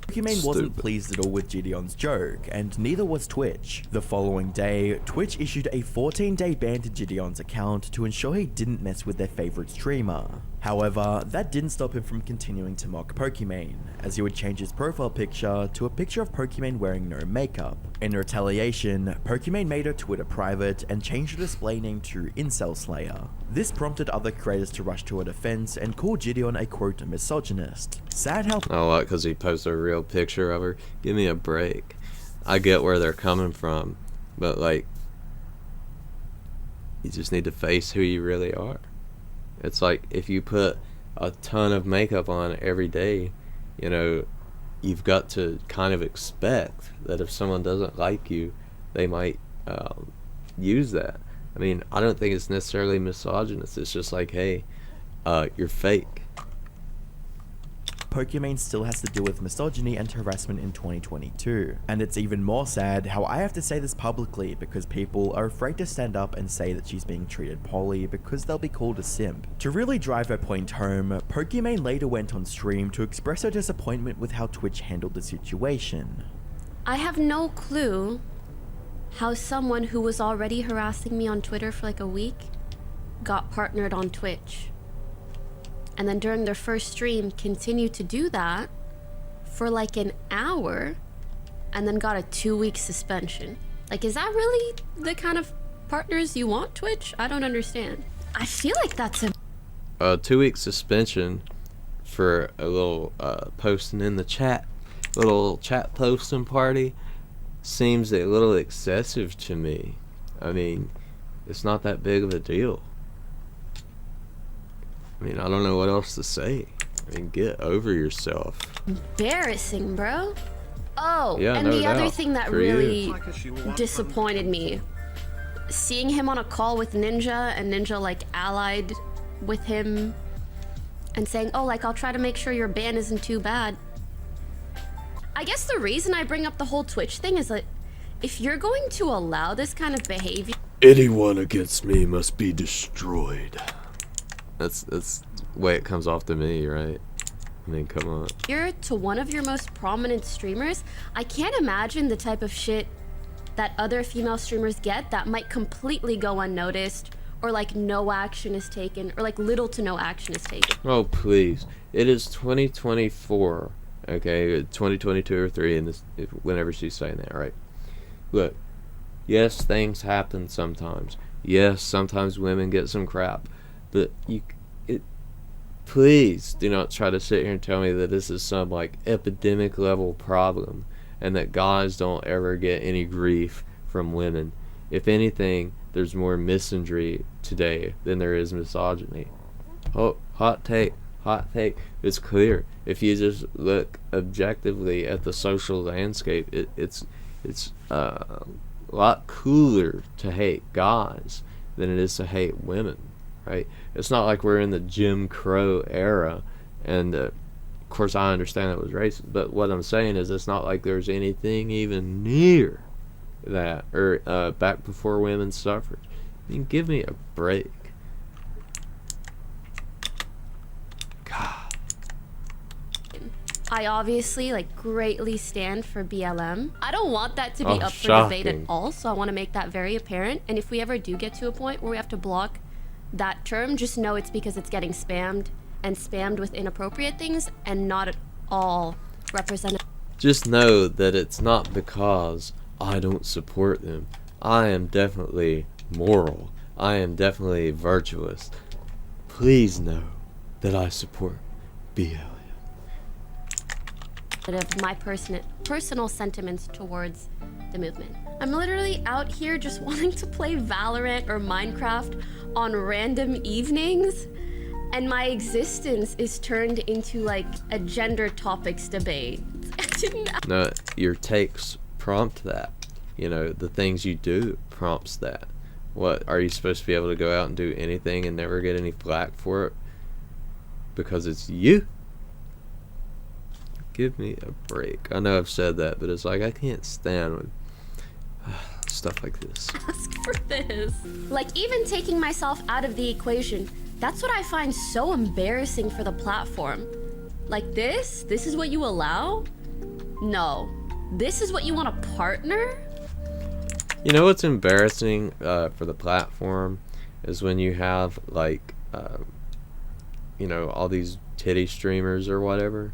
Pokimane wasn't pleased at all with Gideon's joke, and neither was Twitch. The following day, Twitch issued a 14-day ban to Gideon's account to ensure he didn't mess with their favorite streamer. However, that didn't stop him from continuing to mock Pokimane, as he would change his profile picture to a picture of Pokimane wearing no makeup. In retaliation, Pokimane made her Twitter private and changed her display name to Incel Slayer. This prompted other creators to rush to her defense and call Gideon a quote misogynist. Sad how— Oh, what, because he posted a real picture of her? Give me a break. I get where they're coming from, but like, you just need to face who you really are. It's like, if you put a ton of makeup on every day, you know, you've got to kind of expect that if someone doesn't like you, they might use that. I mean, I don't think it's necessarily misogynist. It's just like, hey, you're fake. Pokimane still has to deal with misogyny and harassment in 2022. And it's even more sad how I have to say this publicly because people are afraid to stand up and say that she's being treated poorly because they'll be called a simp. To really drive her point home, Pokimane later went on stream to express her disappointment with how Twitch handled the situation. I have no clue how someone who was already harassing me on Twitter for like a week got partnered on Twitch. And then during their first stream continued to do that for like an hour and then got a 2-week suspension. Like, is that really the kind of partners you want, Twitch? I don't understand. I feel like that's a 2-week suspension for a little posting in the chat, little chat posting party, seems a little excessive to me. I mean, it's not that big of a deal. I mean, I don't know what else to say. I mean, get over yourself. embarrassing, bro. Oh, Yeah, and no the other doubt. thing that For really you. disappointed me, seeing him on a call with Ninja and Ninja like allied with him and saying, oh, like, I'll try to make sure your ban isn't too bad. I guess the reason I bring up the whole Twitch thing is that if you're going to allow this kind of behavior, Anyone against me must be destroyed. That's the way it comes off to me, right? I mean, come on. you're to one of your most prominent streamers, I can't imagine the type of shit that other female streamers get that might completely go unnoticed, or like no action is taken, or like little to no action is taken. Oh, please. It is 2024, okay? 2022 or 3, and this, whenever she's saying that, right? Look, yes, things happen sometimes. Yes, sometimes women get some crap. But please do not try to sit here and tell me that this is some like epidemic level problem and that guys don't ever get any grief from women. If anything, there's more misandry today than there is misogyny. Oh, hot take. It's clear. If you just look objectively at the social landscape, it's a lot cooler to hate guys than it is to hate women. Right? It's not like we're in the Jim Crow era, and of course I understand it was racist, but what I'm saying is it's not like there's anything even near that, or back before women's suffrage. I mean, give me a break. God. I obviously like greatly stand for BLM. I don't want that to be Oh, up for debate at shocking. all, so I want to make that very apparent. And if we ever do get to a point where we have to block that term, just know it's because it's getting spammed, and spammed with inappropriate things, and not at all represented. Just know that it's not because I don't support them. I am definitely moral. I am definitely virtuous. Please know that I support BLM. Of my personal sentiments towards the movement. I'm literally out here just wanting to play Valorant or Minecraft on random evenings, and my existence is turned into like a gender topics debate. I didn't. No, your takes prompt that. You know, the things you do prompts that. What, are you supposed to be able to go out and do anything and never get any flack for it? Because it's you? Give me a break. I know I've said that, but it's like I can't stand when stuff like this. Ask for this. Like, even taking myself out of the equation, that's what I find so embarrassing for the platform. Like, this is what you allow? No. This is what you want a partner? You know what's embarrassing for the platform is when you have like you know, all these titty streamers or whatever,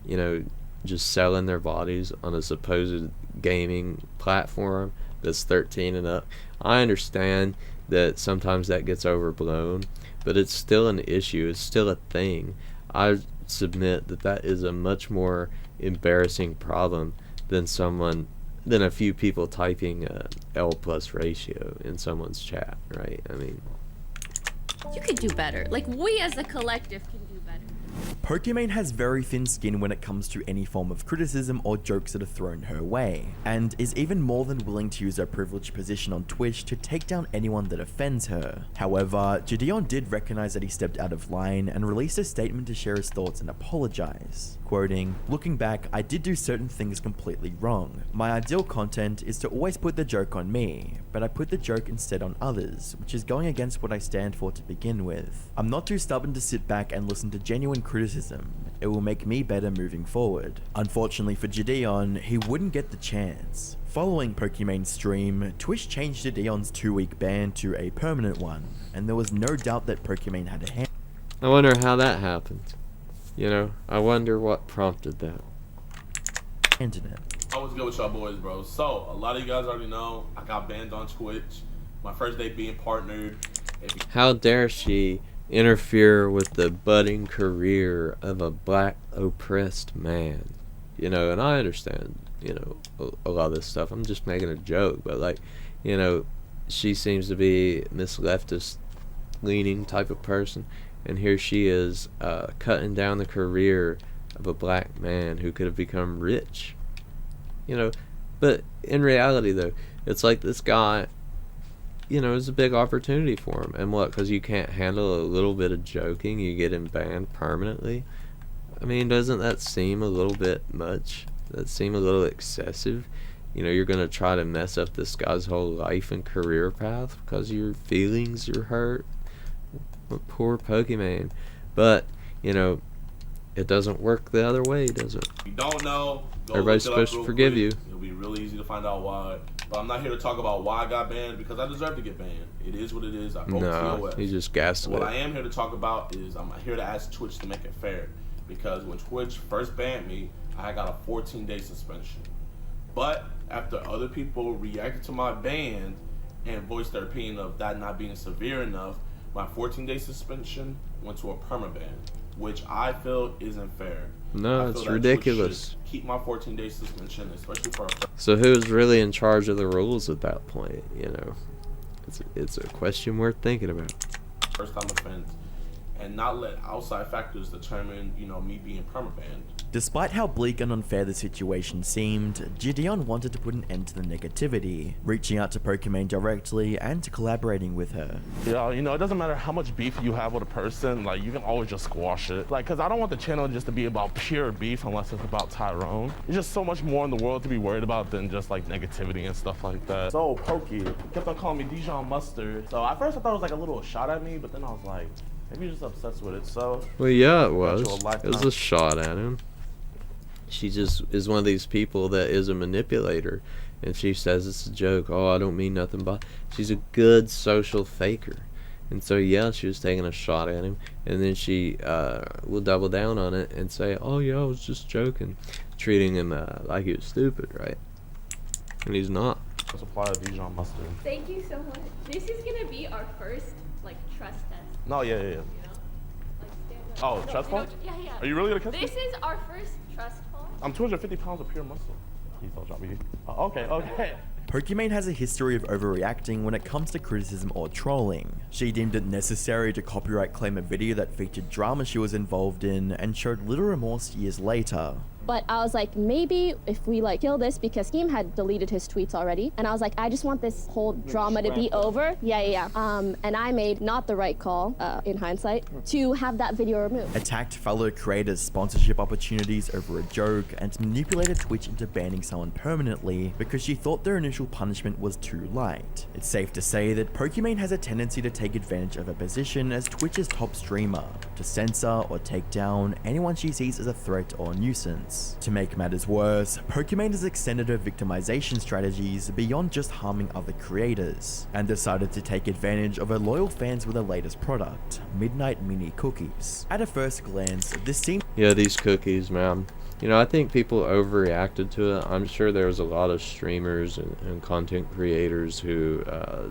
you know, just selling their bodies on a supposed gaming platform that's 13 and up. I understand that sometimes that gets overblown, but it's still an issue. It's still a thing. I submit that that is a much more embarrassing problem than a few people typing L plus ratio in someone's chat, right? I mean, You could do better. Like, we as a collective can do better. Pokimane has very thin skin when it comes to any form of criticism or jokes that are thrown her way, and is even more than willing to use her privileged position on Twitch to take down anyone that offends her. However, Gideon did recognize that he stepped out of line and released a statement to share his thoughts and apologize. Quoting, "Looking back, I did do certain things completely wrong. My ideal content is to always put the joke on me, but I put the joke instead on others, which is going against what I stand for to begin with. I'm not too stubborn to sit back and listen to genuine criticism. It will make me better moving forward." Unfortunately for Gideon, he wouldn't get the chance. Following Pokimane's stream, Twitch changed Gideon's 2-week ban to a permanent one, and there was no doubt that Pokimane had a hand. I wonder how that happened. You know, I wonder what prompted that. Internet. I was good with y'all boys, bro. So, a lot of you guys already know I got banned on Twitch. My first day being partnered. How dare she interfere with the budding career of a black oppressed man? You know, and I understand, you know, a lot of this stuff. I'm just making a joke, but like, you know, she seems to be this leftist leaning type of person, and here she is cutting down the career of a black man who could have become rich. You know, but in reality though, it's like this guy, you know, it's a big opportunity for him. And what, because you can't handle a little bit of joking, you get him banned permanently? I mean, doesn't that seem a little bit much? That seem a little excessive? You know, you're going to try to mess up this guy's whole life and career path because your feelings are hurt? Poor Pokimane. But, you know, it doesn't work the other way, does it? If you don't know, go Everybody's look it up supposed to real forgive quick. you. It'll be really easy to find out why. But I'm not here to talk about why I got banned because I deserve to get banned. It is what it is. I broke No, TOS. he just gassed What it. I am here to talk about is I'm here to ask Twitch to make it fair. Because when Twitch first banned me, I got a 14-day suspension. But after other people reacted to my ban and voiced their opinion of that not being severe enough, my 14-day suspension went to a permaban, which I feel isn't fair. No, I it's feel that ridiculous. Twitch should keep my 14-day suspension, especially for So who's really in charge of the rules at that point? You know, it's a question worth thinking about. first-time offense, and not let outside factors determine, you know, me being permabanned. Despite how bleak and unfair the situation seemed, Gideon wanted to put an end to the negativity, reaching out to Pokimane directly and to collaborating with her. Yeah, you know, it doesn't matter how much beef you have with a person, like, you can always just squash it. Like, because I don't want the channel just to be about pure beef unless it's about Tyrone. There's just so much more in the world to be worried about than just, like, negativity and stuff like that. So, Pokey kept on calling me Dijon Mustard. So, at first I thought it was, like, a little shot at me, but then I was like, maybe you're just obsessed with it, so... Well, yeah, it was. It was a shot at him. She just is one of these people that is a manipulator, and she says it's a joke. Oh, I don't mean nothing but. She's a good social faker, and so yeah, she was taking a shot at him, and then she will double down on it and say, "Oh yeah, I was just joking," treating him like he was stupid, right? And he's not. Let's apply a Dijon Mustard. Thank you so much. This is gonna be our first like trust test. No, yeah. You know? Like, stand up. Oh, trust fall? Yeah. Are you really gonna kiss me? This is our first trust fall. I'm 250 pounds of pure muscle. Please don't drop me. Okay. Pokimane has a history of overreacting when it comes to criticism or trolling. She deemed it necessary to copyright claim a video that featured drama she was involved in and showed little remorse years later. But I was like, maybe if we like kill this, because Keem had deleted his tweets already, and I was like, I just want this whole drama to be over. Yeah. And I made not the right call, in hindsight, to have that video removed. Attacked fellow creators' sponsorship opportunities over a joke, and manipulated Twitch into banning someone permanently because she thought their initial punishment was too light. It's safe to say that Pokimane has a tendency to take advantage of her position as Twitch's top streamer, to censor or take down anyone she sees as a threat or nuisance. To make matters worse, Pokimane has extended her victimization strategies beyond just harming other creators, and decided to take advantage of her loyal fans with her latest product, Midnight Mini Cookies. At a first glance, this seems— Yeah, these cookies, man. You know, I think people overreacted to it. I'm sure there's a lot of streamers and content creators who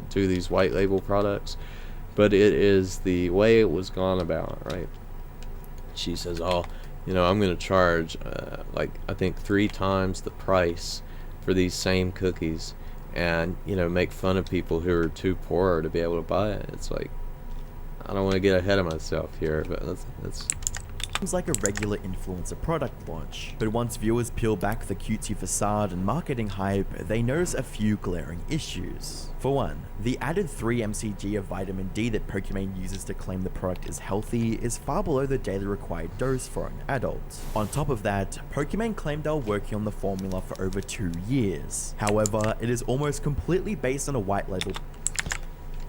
do these white label products, but it is the way it was gone about, right? She says, oh, you know, I'm going to charge, like, I think 3 times the price for these same cookies, and, you know, make fun of people who are too poor to be able to buy it. It's like, I don't want to get ahead of myself here, but that's seems like a regular influencer product launch. But once viewers peel back the cutesy facade and marketing hype, they notice a few glaring issues. For one, the added 3 mcg of vitamin D that Pokimane uses to claim the product is healthy is far below the daily required dose for an adult. On top of that, Pokimane claimed they were working on the formula for over 2 years. However, it is almost completely based on a white label.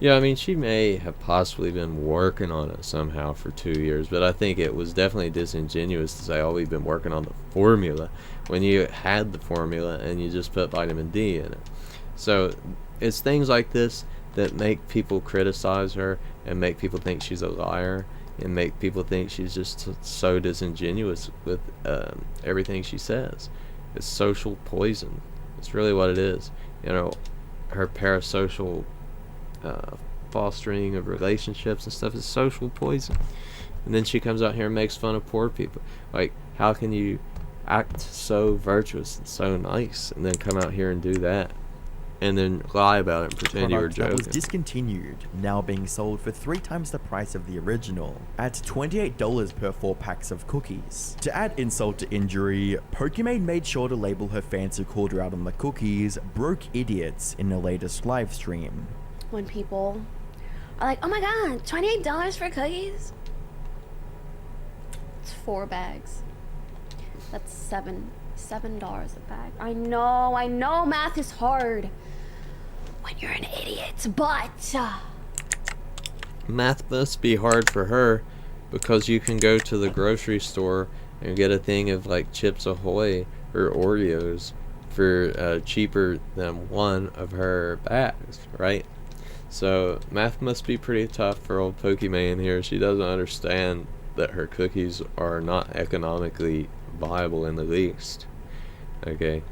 Yeah, I mean, she may have possibly been working on it somehow for 2 years, but I think it was definitely disingenuous to say, oh, we've been working on the formula, when you had the formula and you just put vitamin D in it. So it's things like this that make people criticize her and make people think she's a liar and make people think she's just so disingenuous with everything she says. It's social poison. It's really what it is. You know, her parasocial fostering of relationships and stuff is social poison. And then she comes out here and makes fun of poor people. Like, how can you act so virtuous and so nice and then come out here and do that and then lie about it and pretend you were That joking? was discontinued, now being sold for 3 times the price of the original, at $28 per 4 packs of cookies. To add insult to injury, Pokimane made sure to label her fans who called her out on the cookies broke idiots in the latest live stream. When people are like, oh my god, $28 for cookies? It's 4 bags. That's $7 a bag. I know math is hard when you're an idiot, but Math must be hard for her because you can go to the grocery store and get a thing of like Chips Ahoy or Oreos for cheaper than one of her bags, right? So math must be pretty tough for old Pokimane here. She doesn't understand that her cookies are not economically viable in the least. Okay.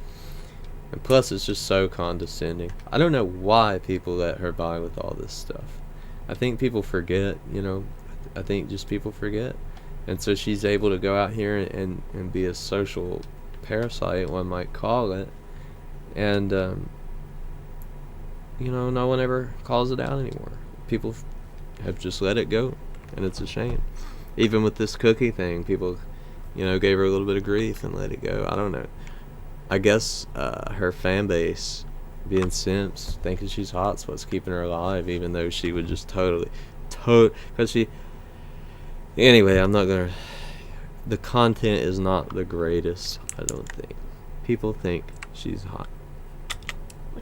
And plus it's just so condescending. I don't know why people let her buy with all this stuff. I think people forget, you know. I think just people forget. And so she's able to go out here and be a social parasite, one might call it. And you know, no one ever calls it out anymore. People have just let it go, and it's a shame. Even with this cookie thing, people, you know, gave her a little bit of grief and let it go. I don't know. I guess her fan base, being simps, thinking she's hot, is what's keeping her alive, even though she would just because she... Anyway, I'm not gonna... The content is not the greatest, I don't think. People think she's hot.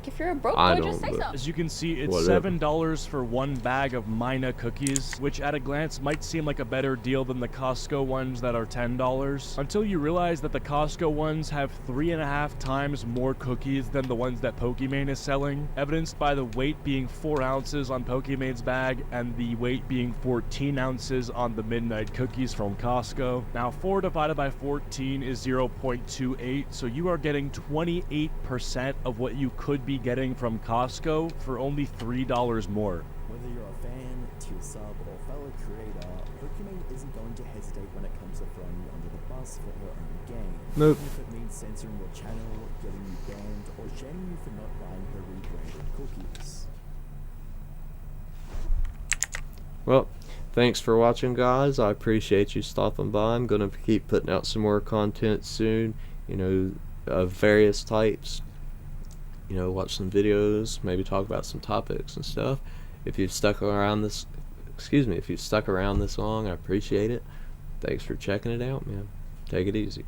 like if you're a broke I boy, just don't say know. so. As you can see, it's Whatever. $7 for 1 bag of Mina cookies, which at a glance might seem like a better deal than the Costco ones that are $10, until you realize that the Costco ones have 3.5 times more cookies than the ones that Pokimane is selling, evidenced by the weight being 4 ounces on Pokimane's bag and the weight being 14 ounces on the Midnight cookies from Costco. Now 4 divided by 14 is 0.28, so you are getting 28% of what you could be getting from Costco for only $3 more. Whether you're a fan, tier sub, or fellow creator, Pokimane isn't going to hesitate when it comes to throwing you under the bus for her own gain. Nope. Even if it means censoring your channel, getting you banned, or shaming you for not buying her rebranded cookies. Well, thanks for watching, guys. I appreciate you stopping by. I'm gonna keep putting out some more content soon, you know, of various types. You know, watch some videos, maybe talk about some topics and stuff. If you've stuck around this, if you've stuck around this long, I appreciate it. Thanks for checking it out, man. Take it easy.